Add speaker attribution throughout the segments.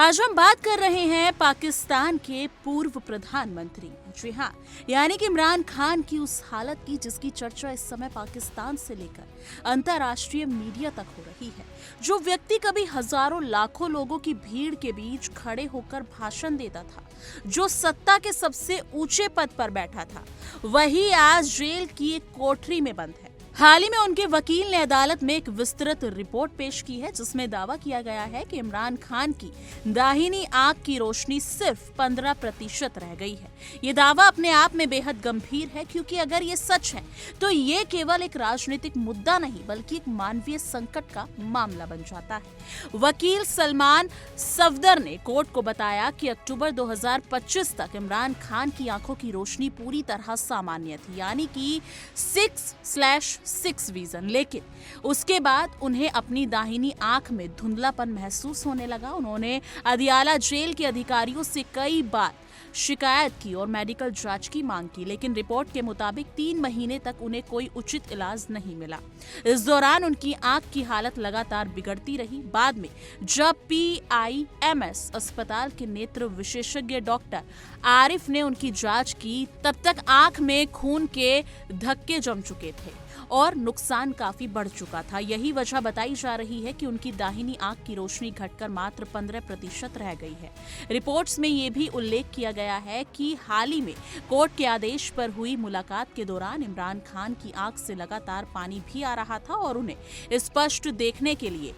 Speaker 1: आज हम बात कर रहे हैं पाकिस्तान के पूर्व प्रधानमंत्री, जी हाँ, यानी कि इमरान खान की उस हालत की जिसकी चर्चा इस समय पाकिस्तान से लेकर अंतर्राष्ट्रीय मीडिया तक हो रही है। जो व्यक्ति कभी हजारों लाखों लोगों की भीड़ के बीच खड़े होकर भाषण देता था, जो सत्ता के सबसे ऊंचे पद पर बैठा था, वही आज जेल की एक कोठरी में बंद है। हाल ही में उनके वकील ने अदालत में एक विस्तृत रिपोर्ट पेश की है, जिसमें दावा किया गया है कि इमरान खान की दाहिनी आंख की रोशनी सिर्फ 15% रह गई है। ये दावा अपने आप में बेहद गंभीर है, क्योंकि अगर ये सच है तो ये केवल एक राजनीतिक मुद्दा नहीं बल्कि एक मानवीय संकट का मामला बन जाता है। वकील सलमान सफदर ने कोर्ट को बताया कि अक्टूबर 2025 तक इमरान खान की आंखों की रोशनी पूरी तरह सामान्य थी, यानी कि 6/6 विजन, लेकिन उसके बाद उन्हें अपनी दाहिनी आंख में धुंधलापन महसूस होने लगा। उन्होंने अदियाला जेल के अधिकारियों से कई बार शिकायत की और मेडिकल जांच की मांग की, लेकिन रिपोर्ट के मुताबिक 3 महीने तक उन्हें कोई उचित इलाज नहीं मिला। इस दौरान उनकी आंख की हालत लगातार बिगड़ती रही। बाद में जब PIMS अस्पताल के नेत्र विशेषज्ञ डॉक्टर आरिफ ने उनकी जांच की, तब तक आंख में खून के धक्के जम चुके थे और नुकसान काफी बढ़ चुका था। यही वजह बताई जा रही है कि उनकी दाहिनी आंख की रोशनी घटकर मात्र 15% रह गई है। रिपोर्ट्स में यह भी उल्लेख किया गया है कि हाल ही में कोर्ट के आदेश पर हुई मुलाकात के दौरान इमरान खान की आंख से लगातार पानी भी आ रहा था और उन्हें स्पष्ट देखने के लिए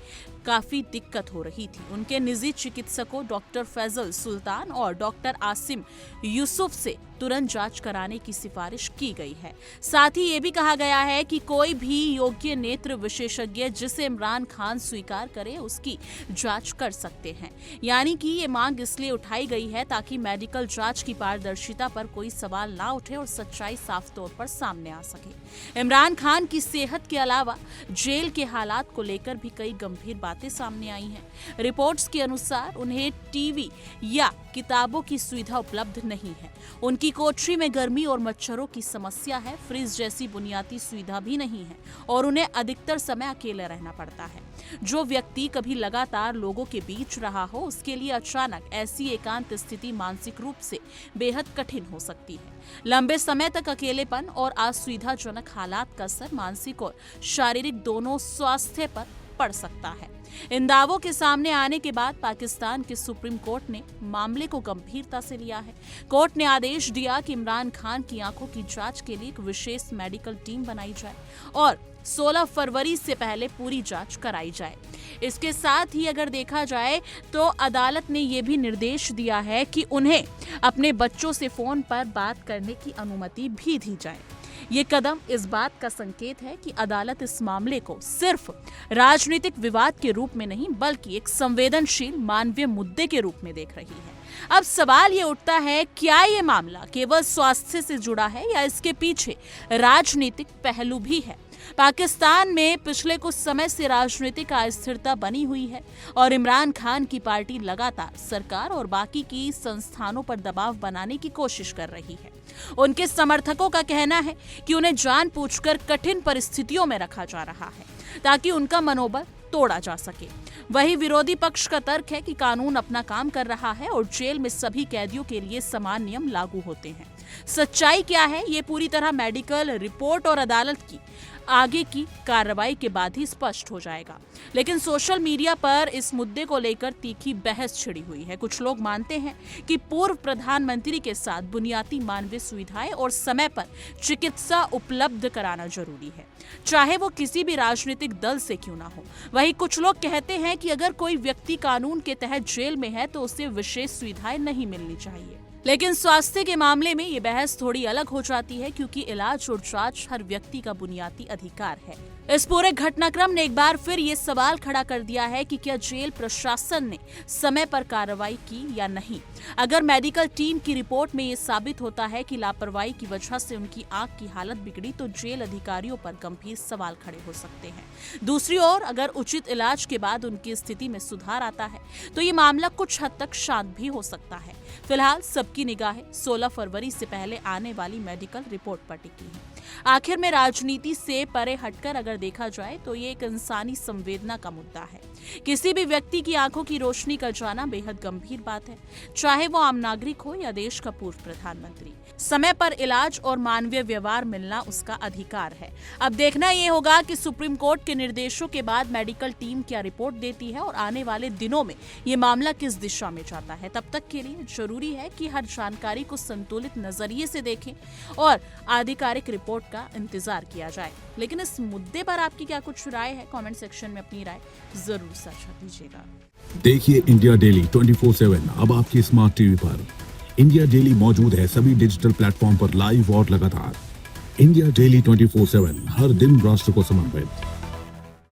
Speaker 1: काफी दिक्कत हो रही थी। उनके निजी चिकित्सकों डॉक्टर फैजल सुल्तान और डॉक्टर आसिम यूसुफ से तुरंत जांच कराने की सिफारिश की गई है। साथ ही ये भी कहा गया है कि कोई भी योग्य नेत्र विशेषज्ञ जिसे इमरान खान स्वीकार करे उसकी जांच कर सकते हैं। यानी कि ये मांग इसलिए उठाई गई है ताकि मेडिकल जांच की पारदर्शिता पर कोई सवाल ना उठे और सच्चाई साफ तौर पर सामने आ सके। इमरान खान की सेहत के अलावा जेल के हालात को लेकर भी कई गंभीर बातें सामने आई हैं। रिपोर्ट्स के अनुसार उन्हें टीवी या किताबों की सुविधा उपलब्ध नहीं है। उनकी कोठरी में गर्मी और मच्छरों की समस्या है, फ्रिज जैसी बुनियादी सुविधा भी नहीं है और उन्हें अधिकतर समय अकेले रहना पड़ता है। जो व्यक्ति कभी लगातार लोगों के बीच रहा हो, उसके लिए अचानक ऐसी एकांत स्थिति मानसिक रूप से बेहद कठिन हो सकती है। लंबे समय तक अकेलेपन और असुविधाजनक हालात का असर मानसिक और शारीरिक दोनों स्वास्थ्य पर पड़ सकता है। इन दावों के सामने आने के बाद पाकिस्तान के सुप्रीम कोर्ट ने मामले को गंभीरता से लिया है। कोर्ट ने आदेश दिया कि इमरान खान की आंखों की जांच के लिए एक विशेष मेडिकल टीम बनाई जाए और 16 फरवरी से पहले पूरी जांच कराई जाए। इसके साथ ही अगर देखा जाए तो अदालत ने यह भी निर्देश दिया है कि उन्हें अपने बच्चों से फोन पर बात करने की अनुमति भी दी जाए। ये कदम इस बात का संकेत है कि अदालत इस मामले को सिर्फ राजनीतिक विवाद के रूप में नहीं बल्कि एक संवेदनशील मानवीय मुद्दे के रूप में देख रही है। अब सवाल ये उठता है, क्या ये मामला केवल स्वास्थ्य से जुड़ा है या इसके पीछे राजनीतिक पहलू भी है? पाकिस्तान में पिछले कुछ समय से राजनीतिक अस्थिरता बनी हुई है और इमरान खान की पार्टी लगातार सरकार और बाकी की संस्थानों पर दबाव बनाने की कोशिश कर रही है। उनके समर्थकों का कहना है कि उन्हें जानबूझकर कठिन परिस्थितियों में रखा जा रहा है ताकि उनका मनोबल तोड़ा जा सके। वही विरोधी पक्ष का तर्क है कि कानून अपना काम कर रहा है और जेल में सभी कैदियों के लिए समान नियम लागू होते हैं। सच्चाई क्या है, ये पूरी तरह मेडिकल रिपोर्ट और अदालत की आगे की कार्रवाई के बाद ही स्पष्ट हो जाएगा। लेकिन सोशल मीडिया पर इस मुद्दे को लेकर तीखी बहस छिड़ी हुई है। कुछ लोग मानते हैं कि पूर्व प्रधानमंत्री के साथ बुनियादी मानवीय सुविधाएं और समय पर चिकित्सा उपलब्ध कराना जरूरी है, चाहे वो किसी भी राजनीतिक दल से क्यों ना हो। वहीं कुछ लोग कहते हैं कि अगर कोई व्यक्ति कानून के तहत जेल में है तो उसे विशेष सुविधाएं नहीं मिलनी चाहिए। लेकिन स्वास्थ्य के मामले में ये बहस थोड़ी अलग हो जाती है, क्योंकि इलाज और जांच हर व्यक्ति का बुनियादी अधिकार है। इस पूरे घटनाक्रम ने एक बार फिर ये सवाल खड़ा कर दिया है कि क्या जेल प्रशासन ने समय पर कार्रवाई की या नहीं। अगर मेडिकल टीम की रिपोर्ट में ये साबित होता है कि लापरवाही की वजह से उनकी आंख की हालत बिगड़ी तो जेल अधिकारियों पर गंभीर सवाल खड़े हो सकते हैं। दूसरी ओर अगर उचित इलाज के बाद उनकी स्थिति में सुधार आता है तो ये मामला कुछ हद तक शांत भी हो सकता है। फिलहाल सबकी निगाहें 16 फरवरी से पहले आने वाली मेडिकल रिपोर्ट पर टिकी हैं। आखिर में राजनीति से परे हटकर अगर देखा जाए तो ये एक इंसानी संवेदना का मुद्दा है। किसी भी व्यक्ति की आंखों की रोशनी का जाना बेहद गंभीर बात है, चाहे वो आम नागरिक हो या देश का पूर्व प्रधानमंत्री। समय पर इलाज और मानवीय व्यवहार मिलना उसका अधिकार है। अब देखना ये होगा कि सुप्रीम कोर्ट के निर्देशों के बाद मेडिकल टीम क्या रिपोर्ट देती है और आने वाले दिनों में ये मामला किस दिशा में जाता है। तब तक के लिए जरूरी है कि हर जानकारी को संतुलित नजरिए से देखें और आधिकारिक रिपोर्ट का इंतजार किया जाए। लेकिन इस मुद्दे पर आपकी क्या कुछ राय है? कमेंट सेक्शन में अपनी राय जरूर साझा कीजिएगा।
Speaker 2: देखिए इंडिया डेली 24/7 अब आपकी स्मार्ट टीवी पर। इंडिया डेली मौजूद है सभी डिजिटल प्लेटफॉर्म पर लाइव और लगातार। इंडिया डेली 24/7 हर दिन राष्ट्र को समर्पित।